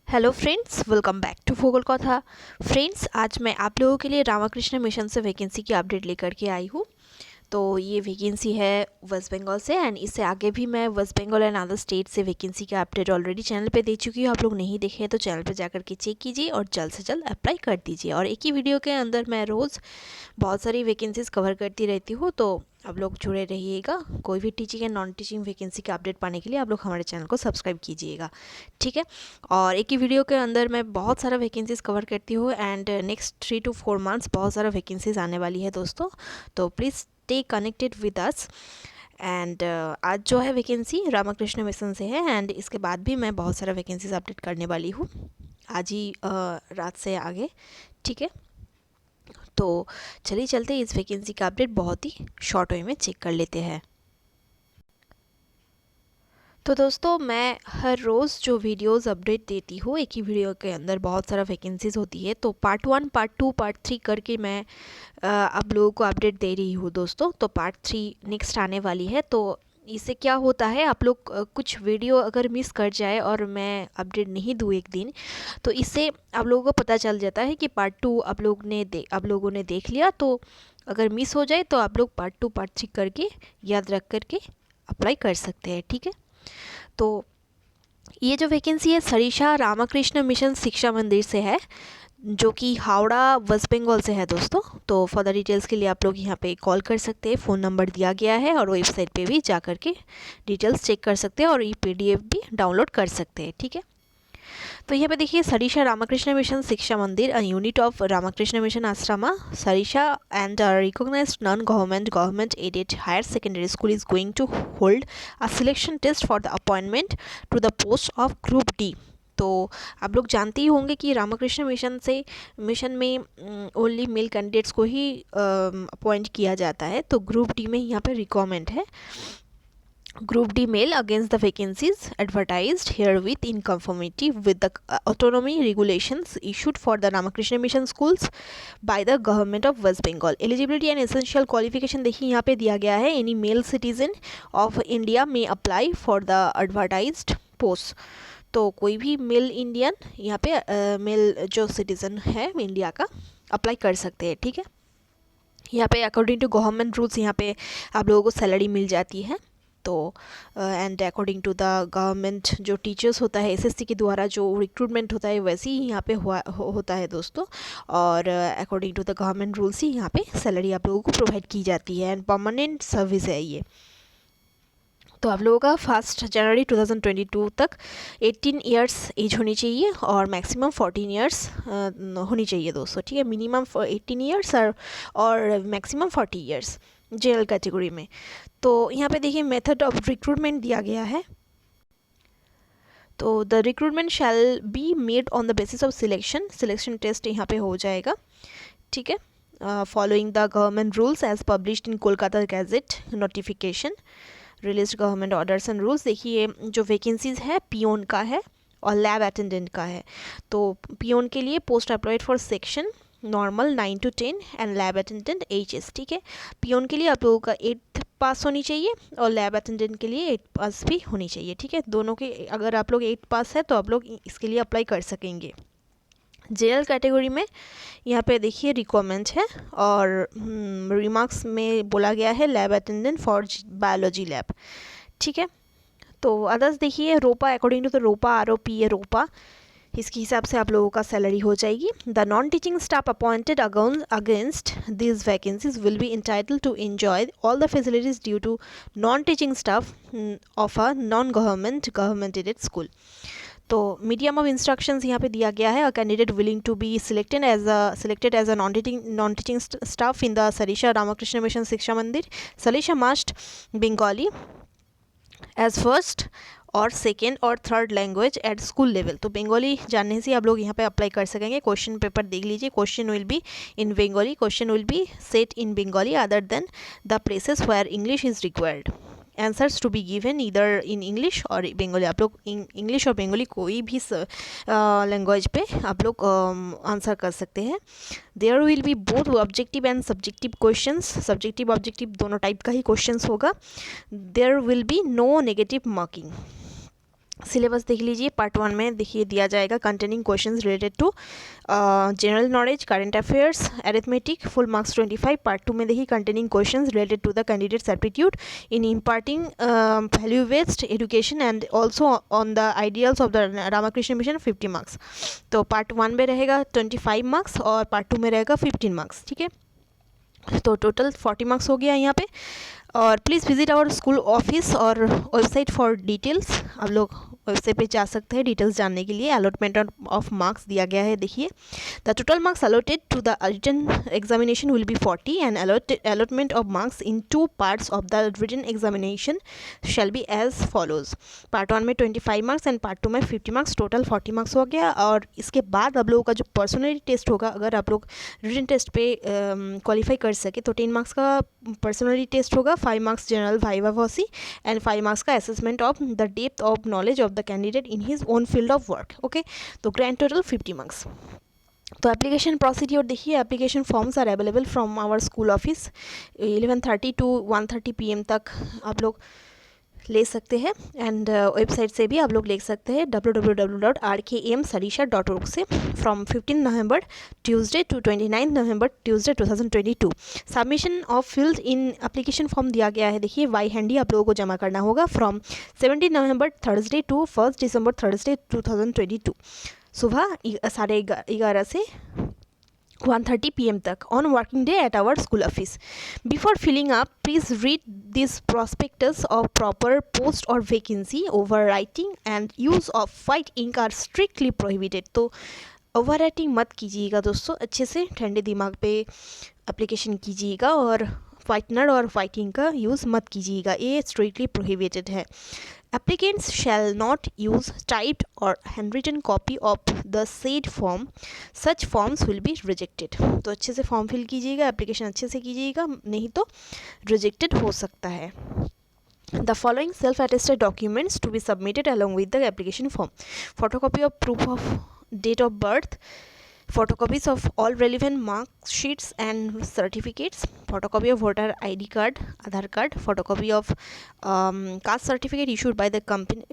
Hello friends, welcome back to भूगोल कथा। Friends, आज मैं आप लोगों के लिए रामाकृष्ण मिशन से वैकेंसी की अपडेट लेकर के आई हूँ। तो ये वैकेंसी है वेस्ट बंगाल से, एंड इससे आगे भी मैं West Bengal and other state से वैकेंसी का अपडेट ऑलरेडी चैनल पे दे चुकी हूँ। आप लोग नहीं देखे हैं तो चैनल पे जाकर के चेक कीजिए और जल्द से जल्द अप्लाई कर दीजिए। और एक ही वीडियो के अंदर मैं रोज़ बहुत सारी वैकेंसीज़ कवर करती रहती हूँ, तो आप लोग जुड़े रहिएगा। कोई भी teaching and non teaching vacancy का अपडेट पाने के लिए आप लोग हमारे चैनल को सब्सक्राइब कीजिएगा, ठीक है। और एक ही वीडियो के अंदर मैं बहुत सारा वैकेंसीज़ कवर करती हूँ, एंड नेक्स्ट 3 to 4 मंथ्स बहुत सारा वैकेंसीज़ आने वाली है दोस्तों। तो please stay connected with us. And आज जो है वैकेंसी रामाकृष्ण मिशन से है, एंड इसके बाद भी मैं बहुत सारा वैकेंसीज अपडेट करने वाली हूँ आज ही रात से आगे, ठीक है। तो चलिए चलते इस वैकेंसी का अपडेट बहुत ही शॉर्ट वे में चेक कर लेते हैं। तो दोस्तों, मैं हर रोज़ जो वीडियोस अपडेट देती हूँ, एक ही वीडियो के अंदर बहुत सारा वैकेंसीज़ होती है। तो पार्ट 1, पार्ट 2, पार्ट 3 करके मैं आप लोगों को अपडेट दे रही हूँ दोस्तों। तो पार्ट 3 नेक्स्ट आने वाली है। तो इससे क्या होता है, आप लोग कुछ वीडियो अगर मिस कर जाए और मैं अपडेट नहीं दूँ एक दिन, तो इससे आप लोगों को पता चल जाता है कि पार्ट 2 आप लोगों ने देख लिया। तो अगर मिस हो जाए तो आप लोग पार्ट 2, पार्ट 3 करके याद रख करके अप्लाई कर सकते हैं, ठीक है। तो ये जो वैकेंसी है सरिषा रामाकृष्ण मिशन शिक्षा मंदिर से है, जो कि हावड़ा वेस्ट बंगाल से है दोस्तों। तो फर्दर डिटेल्स के लिए आप लोग यहाँ पे कॉल कर सकते हैं, फ़ोन नंबर दिया गया है, और वेबसाइट पे भी जा कर के डिटेल्स चेक कर सकते हैं और ये पीडीएफ भी डाउनलोड कर सकते हैं, ठीक है। तो यहाँ पे देखिए, सरिषा Ramakrishna Mission Shiksha Mandir, a unit of Ramakrishna Mission Ashrama Sarisha and recognised non government aided higher secondary school is going to hold a selection test for the appointment to the post of group D. तो आप लोग जानते ही होंगे कि रामाकृष्ण मिशन में ओनली मेल कैंडिडेट्स को ही अपॉइंट किया जाता है। तो ग्रुप डी में यहाँ पे रिक्वायरमेंट है Group D male against the vacancies advertised herewith in conformity with the autonomy regulations issued for the Ramakrishna Mission schools by the government of West Bengal. Eligibility and essential qualification देखिए यहाँ पे दिया गया है। Any male citizen of India may apply for the advertised post. तो कोई भी mail Indian यहाँ पे मेल जो सिटीज़न है इंडिया का अप्लाई कर सकते हैं, ठीक है। यहाँ पे अकॉर्डिंग टू गवर्नमेंट रूल्स यहाँ पे आप लोगों को सैलरी मिल जाती है। तो and according to the government जो टीचर्स होता है एसएससी के द्वारा जो रिक्रूटमेंट होता है वैसे ही यहाँ पे होता है दोस्तों। और according to the government rules ही यहाँ पे सैलरी आप लोगों को प्रोवाइड की जाती है, एंड परमानेंट सर्विस है ये। तो आप लोगों का 1 जनवरी 2022 तक 18 ईयर्स एज होनी चाहिए और मैक्सिमम 14 ईयर्स होनी चाहिए दोस्तों, ठीक है। मिनिमम 18 ईयर्स और मैक्सिमम 40 ईयर्स जनरल कैटेगरी में। तो यहाँ पे देखिए मेथड ऑफ रिक्रूटमेंट दिया गया है। तो the recruitment shall be made on the basis of selection test यहाँ पे हो जाएगा, ठीक है। Following the government rules as published in Kolkata gazette notification release government orders and rules. देखिए जो वैकेंसीज है पियोन का है और लैब अटेंडेंट का है। तो पियोन के लिए post applied for section normal 9 to 10 and lab attendant HS, ठीक है। पियोन के लिए आप लोगों का 8th पास होनी चाहिए और लैब अटेंडेंट के लिए 8 पास भी होनी चाहिए, ठीक है। दोनों के अगर आप लोग 8 पास है तो आप लोग इसके लिए अप्लाई कर सकेंगे। जनरल कैटेगरी में यहाँ पे देखिए रिक्वायरमेंट है और रिमार्क्स में बोला गया है lab attendant for biology lab, ठीक है। तो अदर्स देखिए रोपा, अकॉर्डिंग टू द रोपा ROP है रोपा, इसके हिसाब से आप लोगों का सैलरी हो जाएगी। The non teaching staff appointed against this vacancies will be entitle to enjoy all the facilities due to non teaching staff of a non government aided school. तो मीडियम ऑफ इंस्ट्रक्शंस यहाँ पे दिया गया है। A candidate willing to be selected as a non teaching staff in the Sarisha Ramakrishna Mission Shiksha Mandir Sarisha must Bengali as first और second और third language at school level. तो बंगाली जानने से आप लोग यहाँ पे अप्लाई कर सकेंगे। क्वेश्चन पेपर देख लीजिए, question will be in Bengali, question will be set in Bengali other than the places where English is required. Answers to be given इधर इन इंग्लिश और बंगाली। आप लोग इंग्लिश और बंगाली कोई भी लैंग्वेज पे आप लोग आंसर कर सकते हैं। There will be both objective and subjective questions, subjective objective दोनों टाइप का ही क्वेश्चंस होगा। There will be no negative marking. Syllabus देख लीजिए। पार्ट 1 में देखिए दिया जाएगा containing questions related to general knowledge, current affairs, arithmetic, full marks 25। Part 2 में देखिए containing questions related to the candidates aptitude in imparting value based education and also on the ideals of the Ramakrishna mission 50 marks. तो part 1 में रहेगा 25 marks और part 2 में रहेगा 15 marks, ठीक है। तो टोटल 40 मार्क्स हो गया यहाँ पे। और please visit our school office और वेबसाइट फॉर डिटेल्स। आप लोग वेबसाइट पे जा सकते हैं डिटेल्स जानने के लिए। अलॉटमेंट ऑफ मार्क्स दिया गया है, देखिए the total marks allotted to the written examination will be 40 and allotment of marks in 2 parts of the written examination shall be as follows. Part 1 में 25 मार्क्स एंड पार्ट 2 में 50 marks, total 40 marks हो गया। और इसके बाद आप लोगों का जो पर्सनैलिटी टेस्ट होगा, अगर आप लोग रिटन टेस्ट पे क्वालिफाई कर सके तो 10 मार्क्स का पर्सनैलिटी टेस्ट होगा, 5 marks general viva voce and 5 marks का assessment of the depth of knowledge of the candidate in his own field of work. Okay, तो ग्रैंड टोटल 50 मार्क्स। तो application procedure देखिए, application forms are available from our school office 11:30 to 1:30 PM तक आप लोग ले सकते हैं। And website से भी आप लोग ले सकते हैं www.rkmsarisha.org से from 15 November Tuesday to 29 November Tuesday 2022। Submission of field in application form दिया गया है, देखिए वाई हैंडी आप लोगों को जमा करना होगा from 17 November Thursday to 1 December Thursday 2022 सुबह 11:30 से 1:30 PM तक on working day at our school office. Before filling up, please read this prospectus of proper post or vacancy. Overwriting and use of white ink are strictly prohibited. तो over writing मत कीजिएगा दोस्तों, अच्छे से ठंडे दिमाग पे एप्लीकेशन कीजिएगा और वाइटनर और वाइट इंक का यूज़ मत कीजिएगा, ये स्ट्रिक्टली प्रोहिबिटेड है। Applicants shall not use typed or handwritten copy of the said form. Such forms will be rejected. तो अच्छे से फॉर्म फिल कीजिएगा, एप्लीकेशन अच्छे से कीजिएगा, नहीं तो रिजेक्टेड हो सकता है। The following self-attested documents to be submitted along with the application form: photocopy of proof of date of birth, photocopies of all relevant mark sheets and certificates, photocopy of voter ID card, Aadhaar card, photocopy of caste certificate issued by the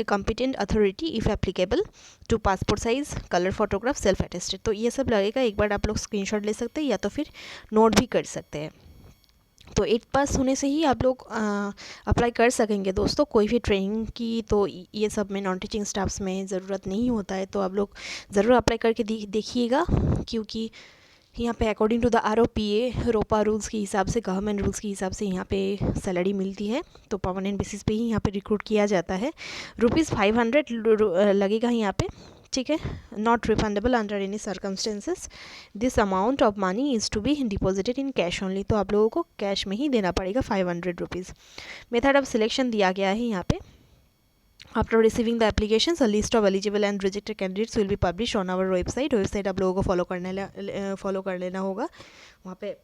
competent authority if applicable, to passport size color photograph self attested। तो ये सब लगेगा, एक बार आप लोग screenshot ले सकते हैं या तो फिर नोट भी कर सकते हैं। तो 8 पास होने से ही आप लोग अप्लाई कर सकेंगे दोस्तों। कोई भी ट्रेनिंग की तो ये सब में नॉन टीचिंग स्टाफ्स में ज़रूरत नहीं होता है, तो आप लोग ज़रूर अप्लाई करके देखिएगा, क्योंकि यहाँ पे अकॉर्डिंग टू द ROPA रोपा रूल्स के हिसाब से, गवर्नमेंट रूल्स के हिसाब से यहाँ पे सैलरी मिलती है, तो परमानेंट बेसिस पे ही यहाँ पे रिक्रूट किया जाता है। ₹500 लगेगा यहाँ पे, ठीक है, not refundable under any circumstances. This amount of money is to be deposited in cash only, तो आप लोगों को कैश में ही देना पड़ेगा ₹500। मेथड ऑफ सिलेक्शन दिया गया है यहाँ पे। After receiving the applications, a list of eligible and rejected candidates will be published on our website. Website आप लोगों को फॉलो कर लेना होगा। वहाँ पे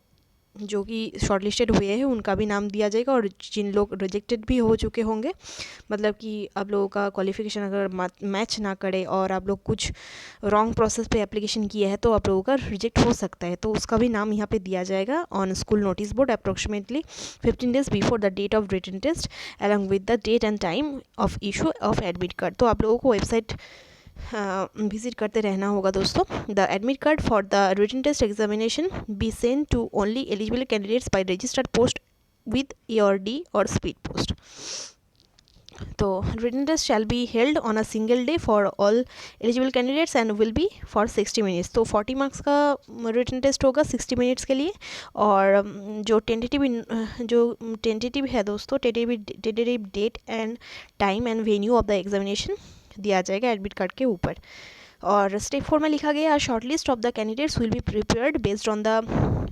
जो कि शॉर्ट लिस्टेड हुए हैं उनका भी नाम दिया जाएगा, और जिन लोग रिजेक्टेड भी हो चुके होंगे, मतलब कि आप लोगों का क्वालिफिकेशन अगर मैच ना करे और आप लोग कुछ रॉन्ग प्रोसेस पे एप्लीकेशन किया है तो आप लोगों का रिजेक्ट हो सकता है, तो उसका भी नाम यहाँ पे दिया जाएगा on school notice board approximately 15 days before the date of written test along with the date and time of issue of admit card. तो आप लोगों को वेबसाइट विजिट करते रहना होगा दोस्तों। The admit card for the written test examination be send to only eligible candidates by registered post with ARD और speed post. तो written test shall be held on a single day for all eligible candidates and will be for 60 minutes. तो 40 marks का written test होगा 60 minutes के लिए, और जो tentative है दोस्तों, tentative date and time and venue of the examination दिया जाएगा एडमिट कार्ड के ऊपर। और स्टेप 4 में लिखा गया short list of the candidates will be prepared based on the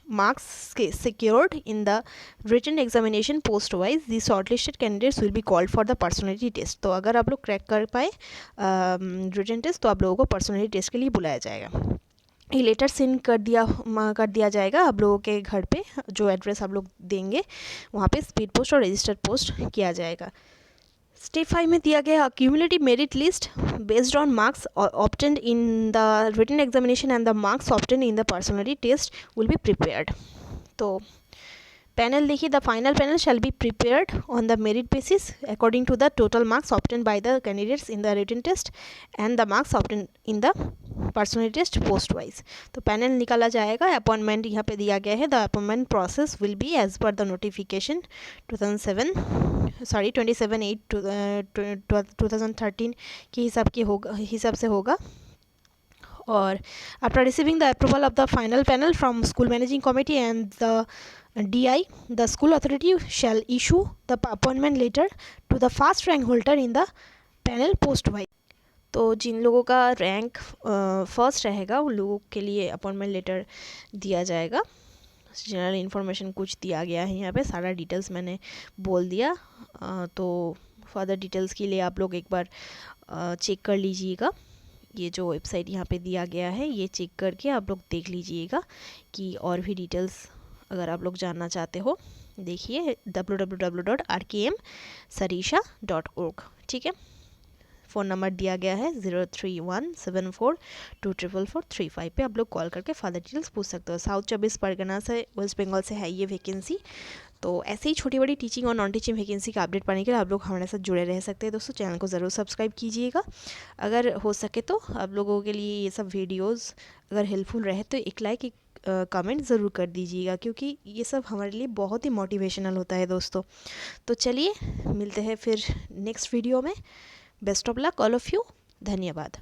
marks secured in the written examination post wise. The shortlisted candidates will be called for the personality test. तो अगर आप लोग क्रैक कर पाए written test तो आप लोगों को personality test के लिए बुलाया जाएगा। ये लेटर सेंड कर दिया जाएगा आप लोगों के घर पे, जो एड्रेस आप लोग देंगे वहाँ पे स्पीड पोस्ट और रजिस्टर्ड पोस्ट किया जाएगा। स्टेप 5 में दिया गया cumulative merit list based on marks obtained in the written examination and the marks obtained in the personality test will be prepared. तो पैनल देखिए, the final panel shall be prepared on the merit basis according to the total marks obtain by the candidates in the written test and the marks obtain in the personality test post wise. तो panel निकाला जाएगा। Appointment यहाँ पे दिया गया है, the appointment process will be as per the notification 27/8/2013 के हिसाब से होगा। और after receiving the approval of the final panel from school managing committee and the DI, the school authority shall issue the appointment letter to the first rank holder in the panel post wise। तो जिन लोगों का rank first रहेगा उन लोगों के लिए appointment letter दिया जाएगा। जनरल इन्फॉर्मेशन कुछ दिया गया है यहाँ पे, सारा डिटेल्स मैंने बोल दिया। तो फर्दर डिटेल्स के लिए आप लोग एक बार चेक कर लीजिएगा। ये जो वेबसाइट यहाँ पे दिया गया है ये चेक करके आप लोग देख लीजिएगा कि और भी डिटेल्स अगर आप लोग जानना चाहते हो देखिए www.rkmsarisha.org। ठीक है, फ़ोन नंबर दिया गया है 0317424435 पे आप लोग कॉल करके फर्दर डिटेल्स पूछ सकते हो। साउथ 24 परगना से, वेस्ट बंगाल से है ये वैकेंसी। तो ऐसे ही छोटी बड़ी टीचिंग और नॉन टीचिंग वैकेंसी का अपडेट पाने के लिए आप लोग हमारे साथ जुड़े रह सकते हैं। दोस्तों चैनल को ज़रूर सब्सक्राइब कीजिएगा। अगर हो सके तो आप लोगों के लिए ये सब वीडियोज़ अगर हेल्पफुल रहे तो एक लाइक एक कमेंट ज़रूर कर दीजिएगा, क्योंकि ये सब हमारे लिए बहुत ही मोटिवेशनल होता है दोस्तों। तो चलिए मिलते हैं फिर नेक्स्ट वीडियो में। Best of luck all of you. धन्यवाद।